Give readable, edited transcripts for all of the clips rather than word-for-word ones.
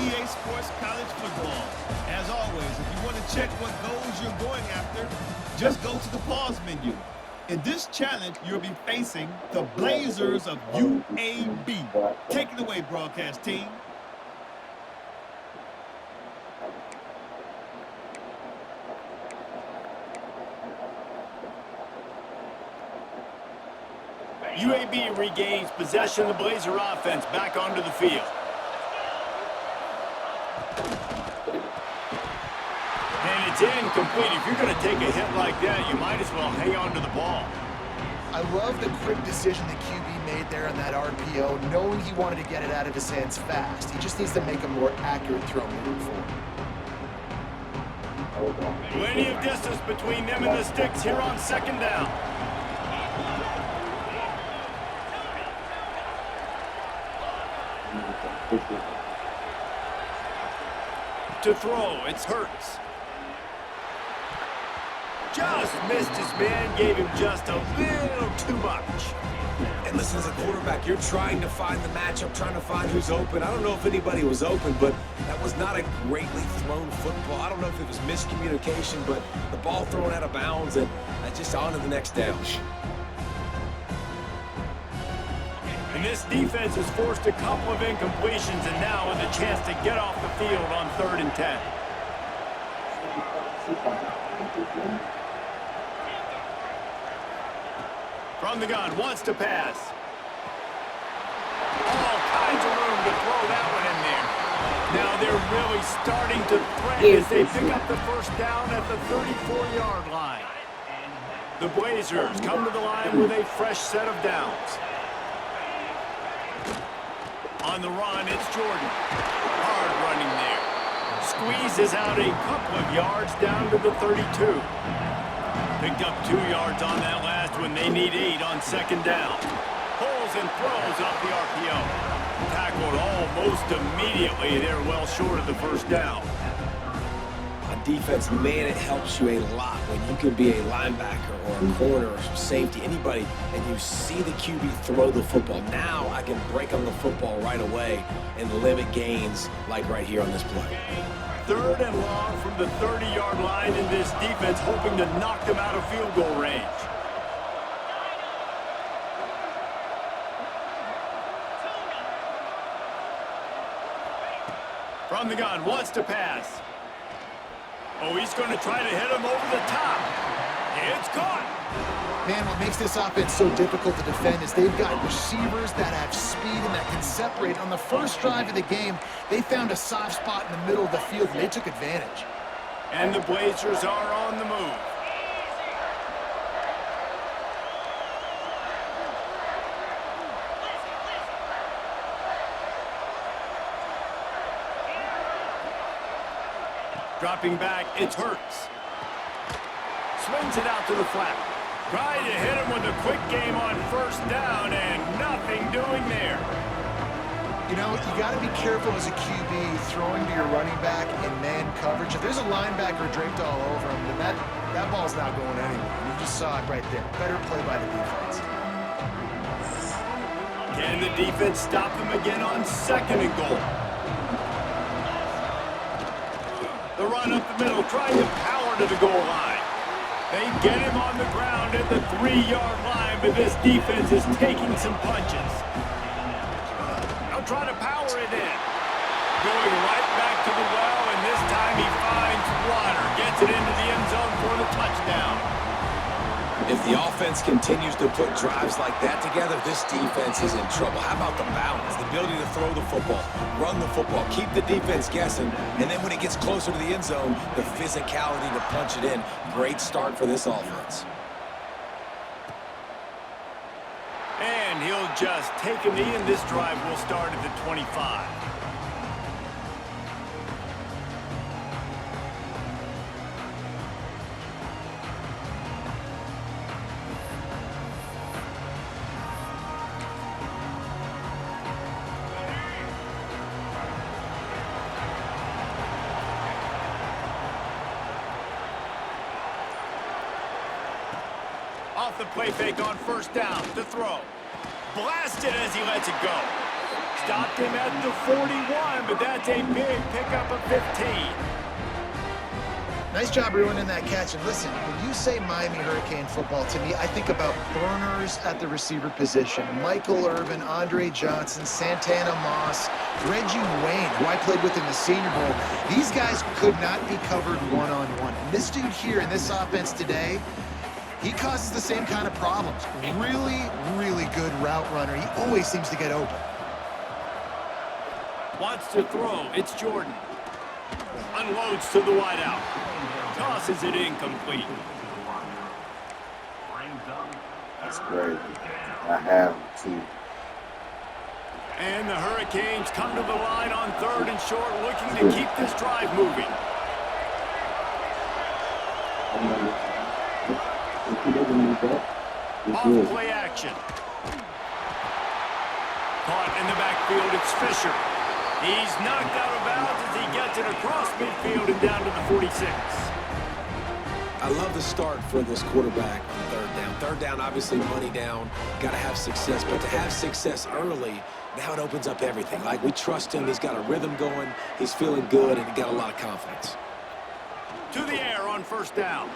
EA Sports College Football. As always, if you want to check what goals you're going after, just go to the pause menu. In this challenge, you'll be facing the Blazers of UAB. Take it away, broadcast team. UAB regains possession of the Blazer offense back onto the field. And it's incomplete. If you're going to take a hit like that, you might as well hang on to the ball. I love the quick decision the QB made there on that RPO, knowing he wanted to get it out of his hands fast. He just needs to make a more accurate throw moving forward. Plenty of distance between them and the sticks here on second down. To throw, it's Hurts. Just missed his man, gave him just a little too much. And listen, as a quarterback, you're trying to find the matchup, trying to find who's open. I don't know if anybody was open, but that was not a greatly thrown football. I don't know if it was miscommunication, but the ball thrown out of bounds and just on to the next down. And this defense has forced a couple of incompletions and now with a chance to get off the field on 3rd and 10. From the gun, wants to pass. All kinds of room to throw that one in there. Now they're really starting to threaten as they pick up the first down at the 34-yard line. The Blazers come to the line with a fresh set of downs. On the run, it's Jordan. Hard running there. Squeezes out a couple of yards down to the 32. Picked up 2 yards on that last one. They need 8 on second down. Pulls and throws off the RPO. Tackled almost immediately. They're well short of the first down. On defense, man, it helps you a lot when you can be a linebacker or a corner or safety, anybody, and you see the QB throw the football. Now I can break on the football right away and limit gains like right here on this play. 3rd and long from the 30-yard line in this defense, hoping to knock them out of field goal range. From the gun, wants to pass. Oh, he's going to try to hit him over the top. It's caught. Man, what makes this offense so difficult to defend is they've got receivers that have speed and that can separate. On the first drive of the game, they found a soft spot in the middle of the field, and they took advantage. And the Blazers are on the move. Dropping back, it's Hurts. Swings it out to the flat. Trying to hit him with a quick game on first down and nothing doing there. You know, you got to be careful as a QB throwing to your running back in man coverage. If there's a linebacker draped all over him, then that ball's not going anywhere. You just saw it right there. Better play by the defense. Can the defense stop them again on 2nd and goal? The run up the middle, trying to power to the goal line. They get him on the ground at the 3-yard line, but this defense is taking some punches. They'll try to power it in. Going right back to the well, and this time he finds water. Gets it into the end zone for the touchdown. If the offense continues to put drives like that together, this defense is in trouble. How about the balance, the ability to throw the football, run the football, keep the defense guessing, and then when it gets closer to the end zone, the physicality to punch it in. Great start for this offense. And he'll just take a knee, and this drive will start at the 25. Off the play fake on first down, to throw. Blasted as he lets it go. Stopped him at the 41, but that's a big pickup of 15. Nice job ruining that catch. And listen, when you say Miami Hurricane football, to me, I think about burners at the receiver position. Michael Irvin, Andre Johnson, Santana Moss, Reggie Wayne, who I played with in the Senior Bowl. These guys could not be covered one-on-one. And this dude here in this offense today, he causes the same kind of problems. Really, really good route runner. He always seems to get open. Wants to throw. It's Jordan. Unloads to the wideout. Tosses it incomplete. That's great. I have two. And the Hurricanes come to the line on 3rd and short, looking to keep this drive moving. Off play action. Caught in the backfield, it's Fisher. He's knocked out of bounds as he gets it across midfield and down to the 46. I love the start for this quarterback on 3rd down. 3rd down, obviously money down, got to have success. But to have success early, now it opens up everything. Like, we trust him. He's got a rhythm going. He's feeling good, and he got a lot of confidence. To the air on 1st down.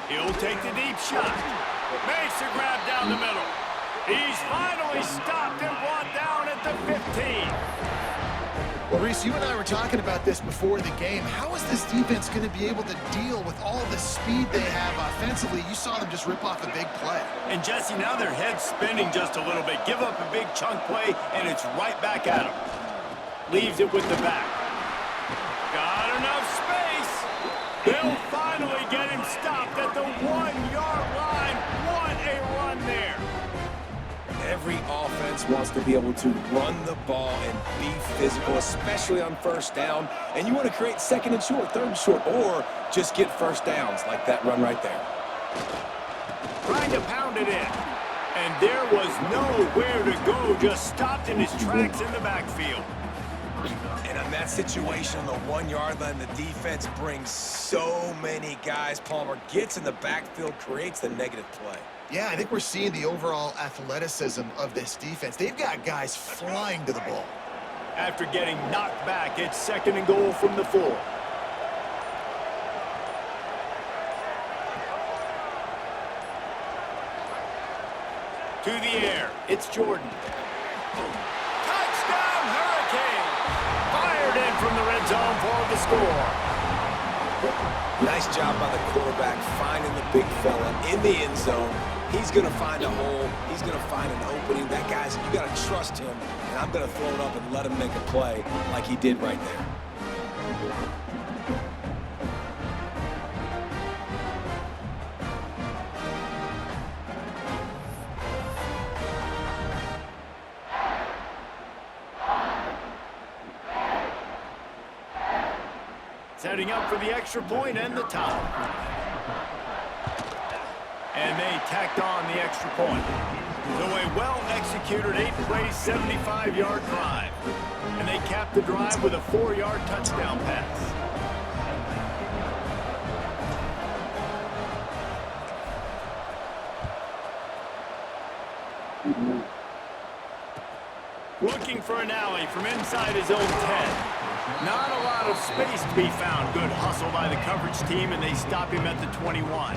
He'll take the deep shot. Makes a grab down the middle. He's finally stopped and brought down at the 15. Well, Reese, you and I were talking about this before the game. How is this defense going to be able to deal with all the speed they have offensively? You saw them just rip off a big play. And Jesse, now their head's spinning just a little bit. Give up a big chunk play, and it's right back at him. Leaves it with the back. Got enough space. They'll finally get him stopped at the 1-yard line. What a run there. Every offense wants to be able to run the ball and be physical, especially on 1st down. And you want to create 2nd and short, 3rd and short, or just get 1st downs like that run right there. Trying to pound it in. And there was nowhere to go, just stopped in his tracks in the backfield. And on that situation on the 1-yard line, the defense brings so many guys. Palmer gets in the backfield, creates the negative play. Yeah, I think we're seeing the overall athleticism of this defense. They've got guys flying to the ball. After getting knocked back, it's 2nd and goal from the 4. To the air, it's Jordan. Touchdown, Hurricane! Fired in from the red zone for the score. Nice job by the quarterback finding the big fella in the end zone. He's going to find a hole. He's going to find an opening. That guy's, you got to trust him, and I'm going to throw it up and let him make a play like he did right there. Setting up for the extra point and the tie. And they tacked on the extra point. So a well-executed 8-play, 75-yard drive. And they capped the drive with a 4-yard touchdown pass. Looking for an alley from inside his own 10. Not a lot of space to be found. Good hustle by the coverage team, and they stop him at the 21.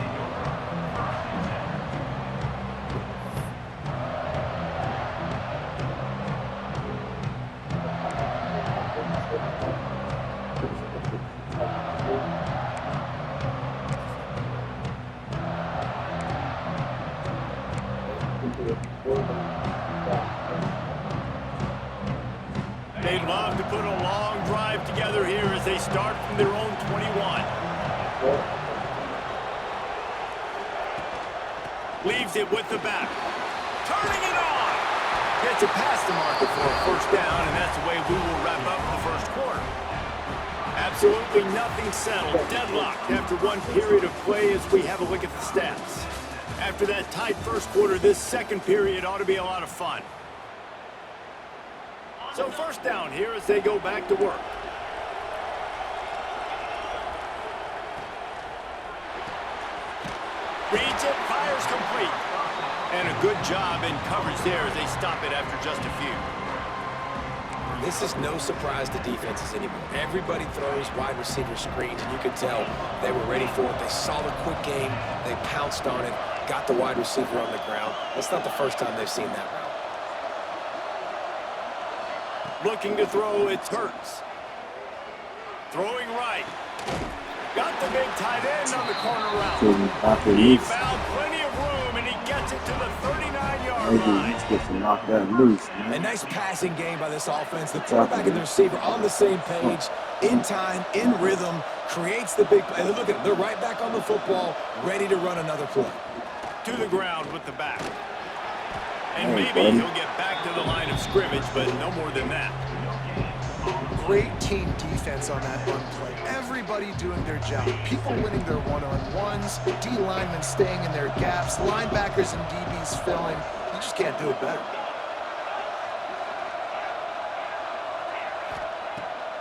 They'd love to put a long drive together here as they start from their own 21. Leaves it with the back. Turning it on! Gets it past the marker for a 1st down, and that's the way we will wrap up the 1st quarter. Absolutely nothing settled. Deadlocked after one period of play as we have a look at the stats. After that tight 1st quarter, this 2nd period ought to be a lot of fun. So 1st down here as they go back to work. Reads it, fires complete. And a good job in coverage there as they stop it after just a few. This is no surprise to defenses anymore. Everybody throws wide receiver screens, and you could tell they were ready for it. They saw the quick game. They pounced on it, got the wide receiver on the ground. That's not the first time they've seen that route. Looking to throw, it's Hurts. Throwing right. Got the big tight end on the corner route. He found plenty of room, and he gets it to the 39-yard line. Knock that loose, man. A nice passing game by this offense. The quarterback and the receiver on the same page, in time, in rhythm, creates the big play. And look at them. They're right back on the football, ready to run another play. To the ground with the back. And maybe he'll get back to the line of scrimmage, but no more than that. Great team defense on that run play. Everybody doing their job. People winning their one-on-ones, D linemen staying in their gaps, linebackers and DBs filling. You just can't do it better.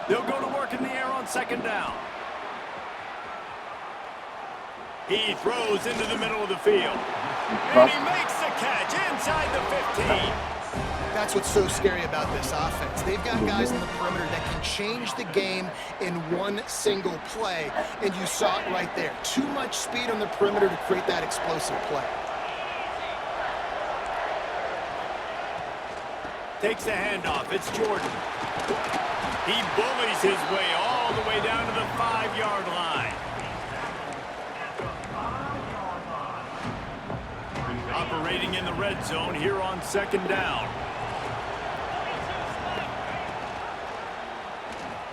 They'll go to work in the air on second down. He throws into the middle of the field. And he makes the catch inside the 15. That's what's so scary about this offense. They've got guys in the perimeter that can change the game in one single play, and you saw it right there. Too much speed on the perimeter to create that explosive play. Takes the handoff. It's Jordan. He bullies his way all the way down to the 5-yard line. Operating in the red zone here on second down.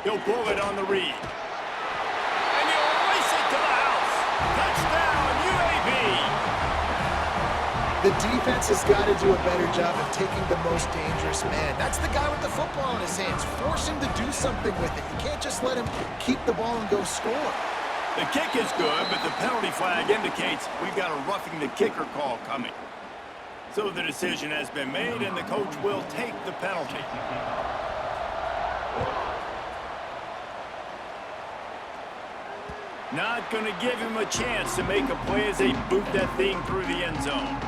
He'll pull it on the read. And he'll race it to the house. Touchdown, UAB. The defense has got to do a better job of taking the most dangerous man. That's the guy with the football in his hands. Force him to do something with it. You can't just let him keep the ball and go score. The kick is good, but the penalty flag indicates we've got a roughing the kicker call coming. So the decision has been made, and the coach will take the penalty. Not going to give him a chance to make a play as they boot that thing through the end zone.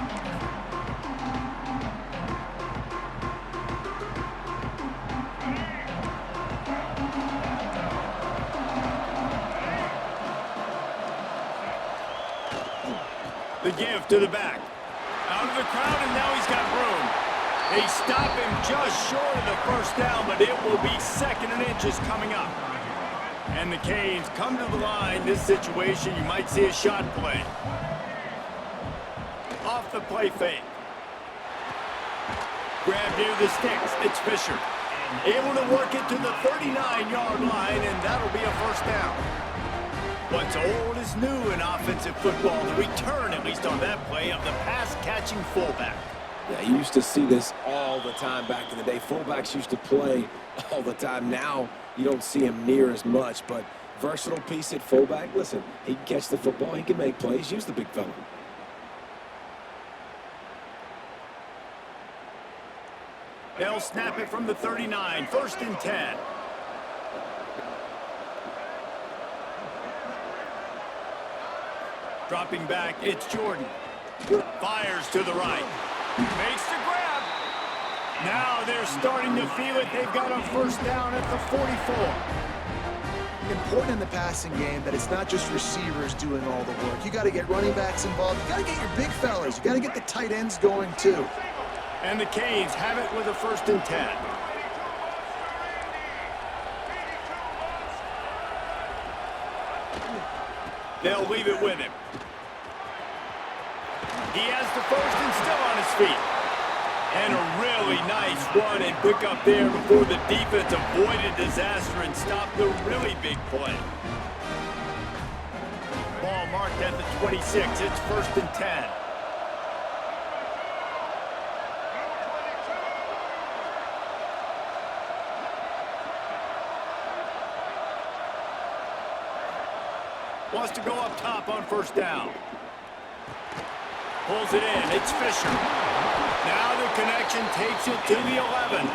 The give to the back. Out of the crowd, and now he's got room. They stop him just short of the first down, but it will be 2nd and inches coming up. And the Canes come to the line. This situation, you might see a shot play. Off the play fake. Grab near the sticks. It's Fisher. Able to work it to the 39-yard line, and that'll be a first down. What's old is new in offensive football. The return, at least on that play, of the pass-catching fullback. Yeah, you used to see this all the time back in the day. Fullbacks used to play all the time. Now you don't see him near as much, but versatile piece at fullback. Listen, he can catch the football. He can make plays. Use the big fella. They'll snap it from the 39. 1st and 10. Dropping back, it's Jordan. Fires to the right. Makes the grab. Now they're starting to feel it. They've got a first down at the 44. Important in the passing game that it's not just receivers doing all the work. You got to get running backs involved. You got to get your big fellas. You got to get the tight ends going too. And the Canes have it with a 1st and 10. They'll leave it with him. He has the first and still on his feet. And a really nice run and pick up there before the defense avoided disaster and stopped the really big play. Ball marked at the 26. It's 1st and 10. Wants to go up top on 1st down. Pulls it in. It's Fisher. Now the connection takes it to the 11.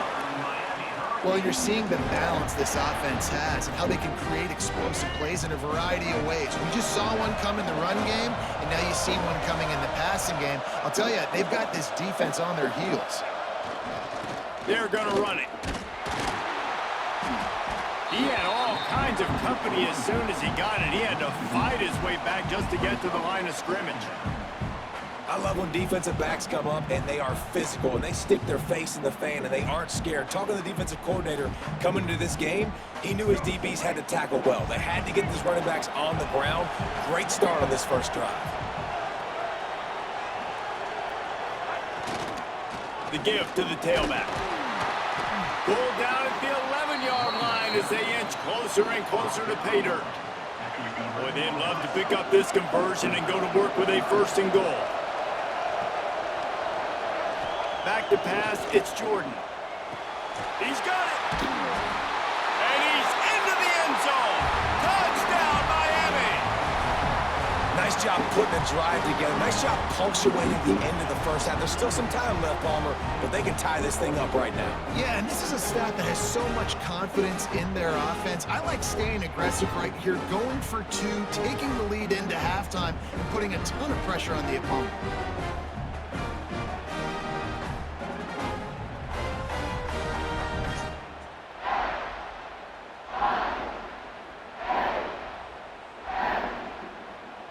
Well, you're seeing the balance this offense has and how they can create explosive plays in a variety of ways. We just saw one come in the run game, and now you see one coming in the passing game. I'll tell you, they've got this defense on their heels. They're going to run it. He had all kinds of company as soon as he got it. He had to fight his way back just to get to the line of scrimmage. I love when defensive backs come up and they are physical and they stick their face in the fan and they aren't scared. Talking to the defensive coordinator coming into this game, he knew his DBs had to tackle well. They had to get these running backs on the ground. Great start on this first drive. The give to the tailback. Pulled down at the 11-yard line as they inch closer and closer to pay dirt. Boy, they'd love to pick up this conversion and go to work with a 1st and goal. Back to pass, it's Jordan. He's got it. And he's into the end zone. Touchdown, Miami. Nice job putting the drive together. Nice job punctuating the end of the first half. There's still some time left, Palmer, but they can tie this thing up right now. Yeah, and this is a staff that has so much confidence in their offense. I like staying aggressive right here, going for 2, taking the lead into halftime, and putting a ton of pressure on the opponent.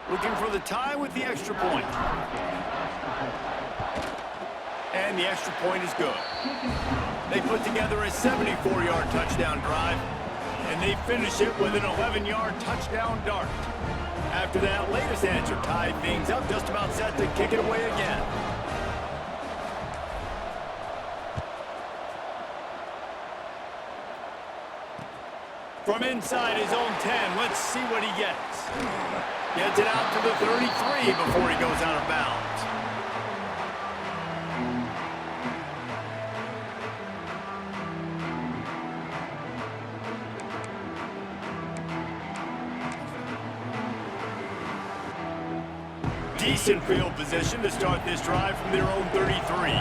Looking for the tie with the extra point. And the extra point is good. They put together a 74-yard touchdown drive, and they finish it with an 11-yard touchdown dart. After that latest answer tied things up, just about set to kick it away again. From inside his own 10, let's see what he gets. Gets it out to the 33 before he goes out of bounds. Decent field position to start this drive from their own 33.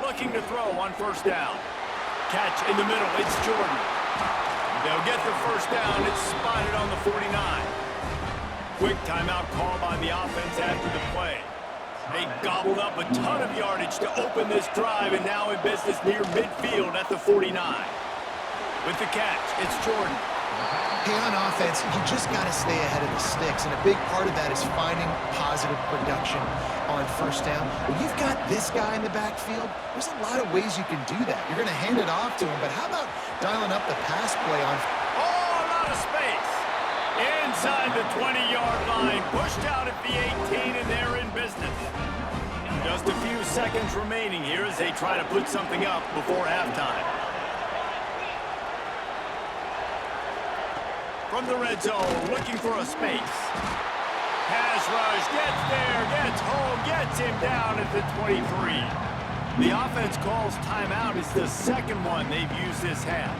Looking to throw on 1st down. Catch in the middle, it's Jordan. They'll get the 1st down, it's spotted on the 49. Quick timeout call by the offense after the play. They gobbled up a ton of yardage to open this drive and now in business near midfield at the 49. With the catch, it's Jordan. Hey, on offense, you just got to stay ahead of the sticks, and a big part of that is finding positive production on 1st down. When you've got this guy in the backfield, there's a lot of ways you can do that. You're going to hand it off to him, but how about dialing up the pass play on... Oh, a lot of space. Inside the 20-yard line, pushed out at the 18, and they're in business. Just a few seconds remaining here as they try to put something up before halftime. From the red zone, looking for a space. Pass rush, gets there, gets home, gets him down at the 23. The offense calls timeout. It's the second one they've used this half.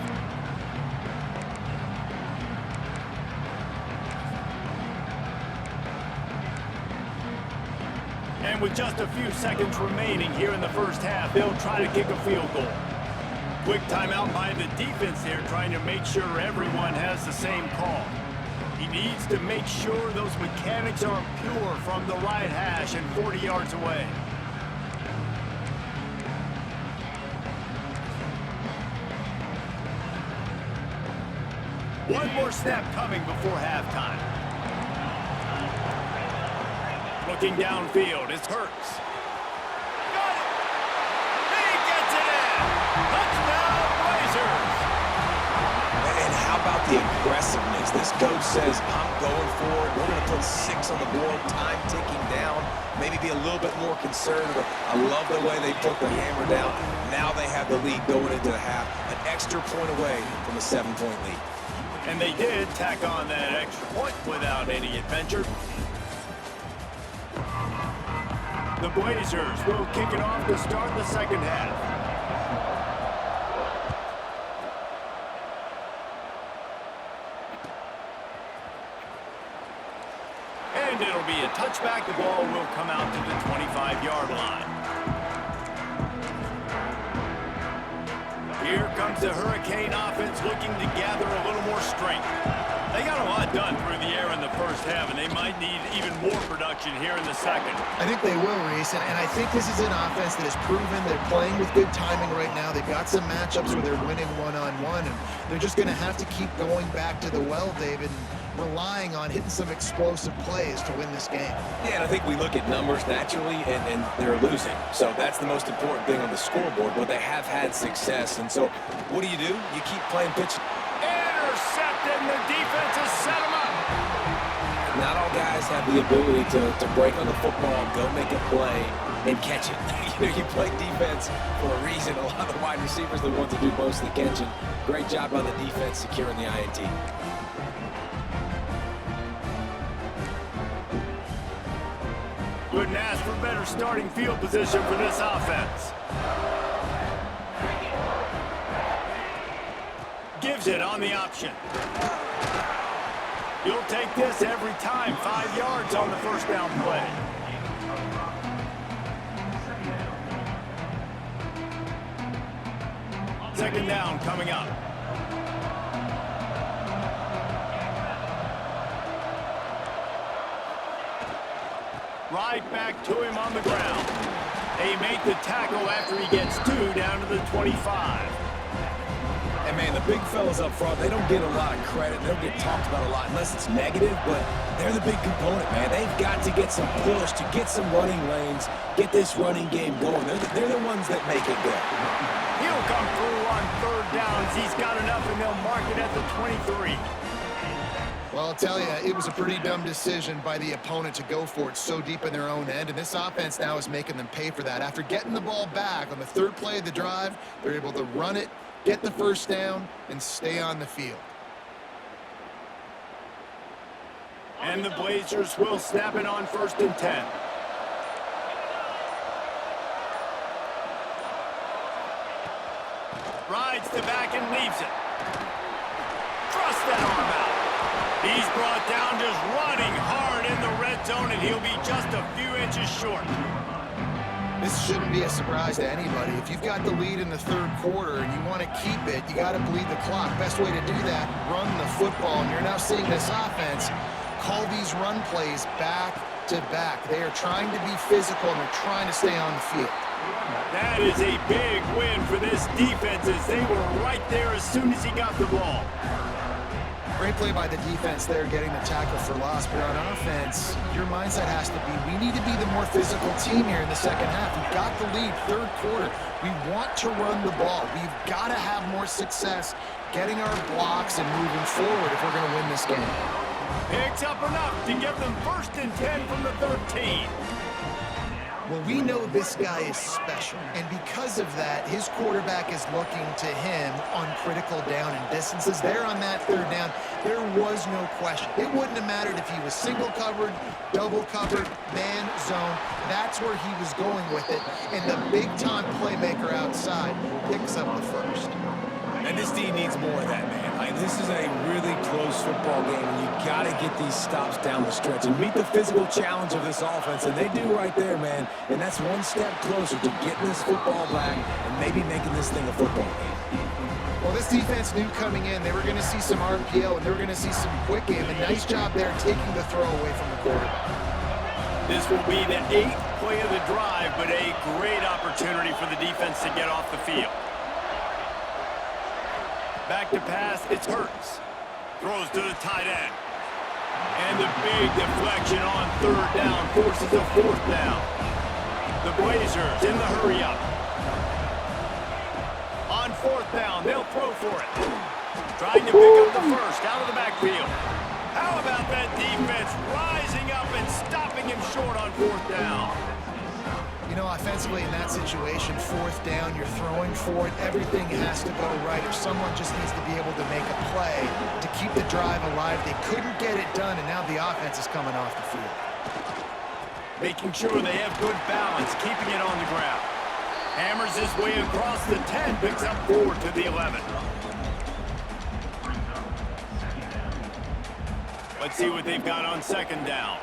And with just a few seconds remaining here in the first half, they'll try to kick a field goal. Quick timeout by the defense there, trying to make sure everyone has the same call. He needs to make sure those mechanics are pure from the right hash and 40 yards away. One more snap coming before halftime. Looking downfield, it's Hurts. Got it! He gets it in! Touchdown, Blazers! And how about the aggressiveness? This coach says, I'm going for it. We're going to put 6 on the board, time ticking down, maybe be a little bit more conservative. I love the way they put the hammer down. Now they have the lead going into the half, an extra point away from a 7-point lead. And they did tack on that extra point without any adventure. The Blazers will kick it off to start the second half. And it'll be a touchback. The ball will come out to the 25-yard line. Here comes the Hurricane offense looking to gather a little more strength. They got a lot done through the air in the first half, and they might need even more production here in the second. I think they will, Reese, and I think this is an offense that has proven they're playing with good timing right now. They've got some matchups where they're winning one-on-one, and they're just going to have to keep going back to the well, David, and relying on hitting some explosive plays to win this game. Yeah, and I think we look at numbers naturally, and they're losing. So that's the most important thing on the scoreboard, but they have had success. And so what do? You keep playing pitch. Intercepted, and the defense has set him up. Not all guys have the ability to break on the football, go make a play, and catch it. You play defense for a reason. A lot of the wide receivers are the ones that do most of the catching. Great job by the defense securing the INT. Couldn't ask for better starting field position for this offense. Gives it on the option. You'll take this every time. 5 yards on the first down play. Second down coming up. Right back to him on the ground. They make the tackle after he gets 2 down to the 25. And man, the big fellas up front, they don't get a lot of credit. They don't get talked about a lot unless it's negative, but they're the big component, man. They've got to get some push, to get some running lanes, get this running game going. They're the ones that make it go. He'll come through on third downs. He's got enough, and they'll mark it at the 23. Well, I'll tell you, it was a pretty dumb decision by the opponent to go for it so deep in their own end, and this offense now is making them pay for that. After getting the ball back on the third play of the drive, they're able to run it, get the first down, and stay on the field. And the Blazers will snap it on 1st and 10. Rides the back and leaves it. Thrust that arm out. He's brought down just running hard in the red zone, and he'll be just a few inches short. This shouldn't be a surprise to anybody. If you've got the lead in the third quarter and you want to keep it, you got to bleed the clock. Best way to do that, run the football. And you're now seeing this offense call these run plays back to back. They are trying to be physical, and they're trying to stay on the field. That is a big win for this defense, as they were right there as soon as he got the ball. Great play by the defense there, getting the tackle for loss. But on offense, your mindset has to be, we need to be the more physical team here in the second half. We've got the lead, third quarter. We want to run the ball. We've got to have more success getting our blocks and moving forward if we're going to win this game. Picks up enough to give them 1st and 10 from the 13. Well, we know this guy is special, and because of that, his quarterback is looking to him on critical down and distances. There on that third down, there was no question. It wouldn't have mattered if he was single covered, double covered, man zone. That's where he was going with it, and the big-time playmaker outside picks up the first. And this team needs more of that, man. This is a really close football game, and you got to get these stops down the stretch and meet the physical challenge of this offense, and they do right there, man. And that's one step closer to getting this football back and maybe making this thing a football game. Well, this defense knew coming in they were going to see some RPO, and they were going to see some quick game. A nice job there taking the throw away from the quarterback. This will be the 8th play of the drive, but a great opportunity for the defense to get off the field. Back to pass, it's Hurts. Throws to the tight end. And the big deflection on third down forces a 4th down. The Blazers in the hurry-up. On 4th down, they'll throw for it. Trying to pick up the first out of the backfield. How about that defense rising up and stopping him short on 4th down? You know, offensively in that situation, 4th down, you're throwing for it. Everything has to go right, or someone just needs to be able to make a play to keep the drive alive. They couldn't get it done, and now the offense is coming off the field. Making sure they have good balance, keeping it on the ground. Hammers his way across the 10, picks up 4 to the 11. Let's see what they've got on 2nd down.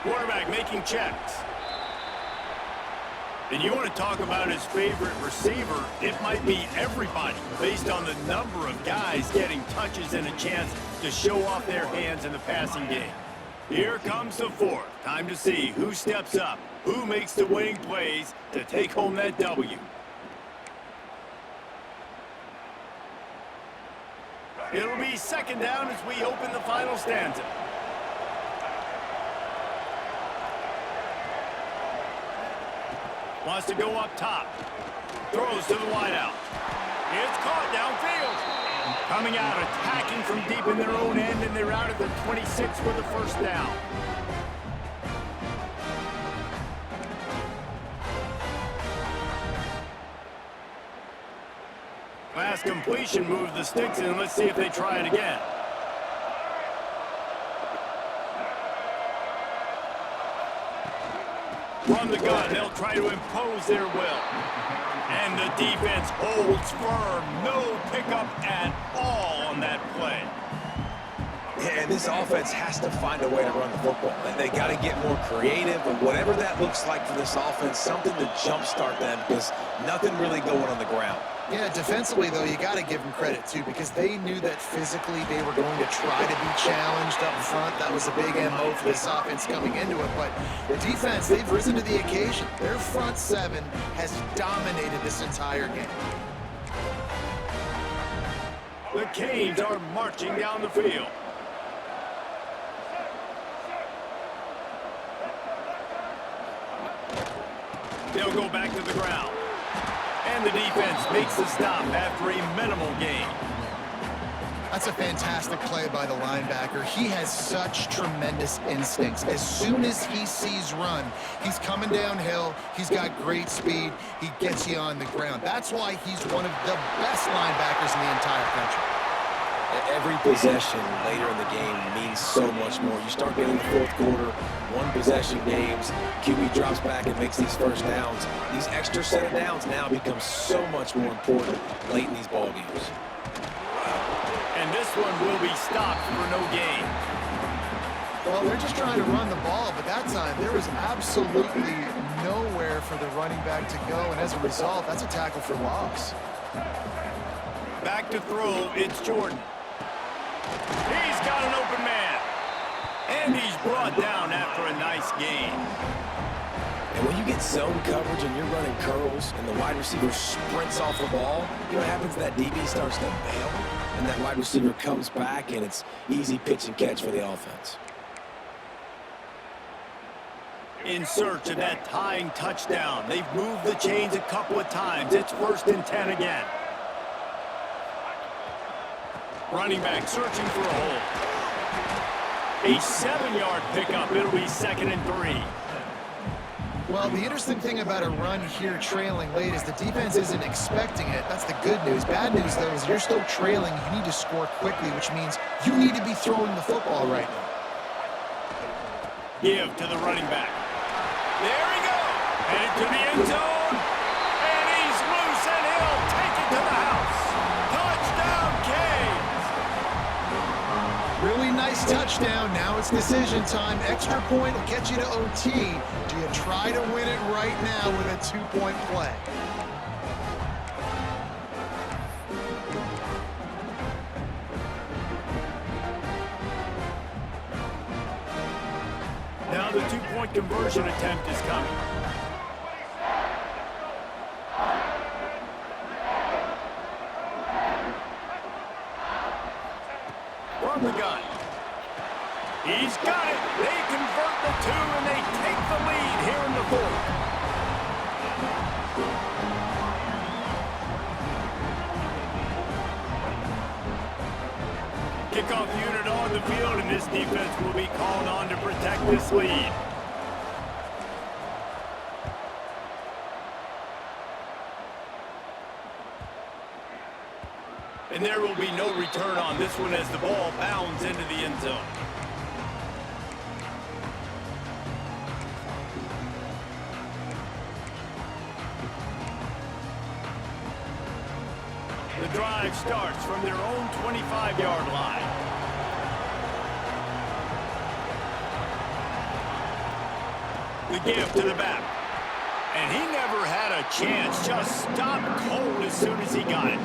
Quarterback making checks. And you want to talk about his favorite receiver, it might be everybody based on the number of guys getting touches and a chance to show off their hands in the passing game. Here comes the fourth. Time to see who steps up, who makes the winning plays to take home that W. It'll be second down as we open the final stanza. Wants to go up top. Throws to the wideout. It's caught downfield. Coming out, attacking from deep in their own end, and they're out at the 26 for the first down. Last completion moves the sticks in. Let's see if they try it again. From the gun, they'll try to impose their will. And the defense holds firm. No pickup at all on that play. Yeah, and this offense has to find a way to run the football. And they got to get more creative, and whatever that looks like for this offense, something to jumpstart them, because nothing really going on the ground. Yeah, defensively, though, you got to give them credit, too, because they knew that physically they were going to try to be challenged up front. That was a big MO for this offense coming into it. But the defense, they've risen to the occasion. Their front seven has dominated this entire game. The Canes are marching down the field. They'll go back to the ground. And the defense makes the stop after a minimal gain. That's a fantastic play by the linebacker. He has such tremendous instincts. As soon as he sees run, he's coming downhill. He's got great speed. He gets you on the ground. That's why he's one of the best linebackers in the entire country. Every possession later in the game means so much more. You start getting the fourth quarter, one possession games, QB drops back and makes these first downs. These extra set of downs now become so much more important late in these ball games. And this one will be stopped for no gain. Well, they're just trying to run the ball, but that time there was absolutely nowhere for the running back to go, and as a result, that's a tackle for loss. Back to throw, it's Jordan. He's got an open man. And he's brought down after a nice gain. And when you get zone coverage and you're running curls and the wide receiver sprints off the ball, you know what happens? That DB starts to bail, and that wide receiver comes back, and it's easy pitch and catch for the offense. In search of that tying touchdown. They've moved the chains a couple of times. It's 1st and 10 again. Running back searching for a hole. A 7-yard pickup. It'll be 2nd and 3. Well, the interesting thing about a run here trailing late is the defense isn't expecting it. That's the good news. Bad news, though, is you're still trailing. You need to score quickly, which means you need to be throwing the football right now. Give to the running back. There he goes. Headed to the end zone. And he's loose, and he'll take it to the house. Touchdown, Canes. Really nice touchdown. Now it's decision time. Extra point will get you to OT. Do you try to win it right now with a 2-point play? Now the 2-point conversion attempt is coming. From the gun. He's got it. They convert the 2, and they take the lead here in the 4th. Kickoff unit on the field, and this defense will be called on to protect this lead. And there will be no return on this one as the ball bounds into the end zone. The drive starts from their own 25-yard line. The give to the back. And he never had a chance. Just stopped cold as soon as he got it.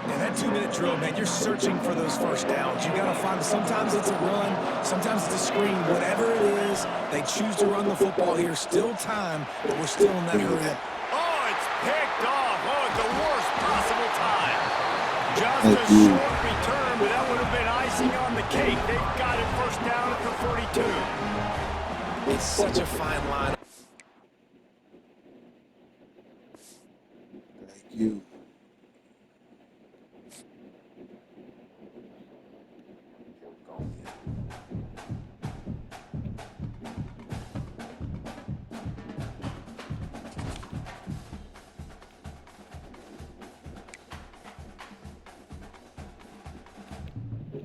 And that 2-minute drill, man, you're searching for those first downs. You got to find, sometimes it's a run, sometimes it's a screen, whatever it is, they choose to run the football here. Still time, but we're still in that hurry. Oh, it's picked off. Oh, at the worst possible time. Just a short return, but that would have been icing on the cake. They've got it first down at the 42. It's such a fine line. Thank you.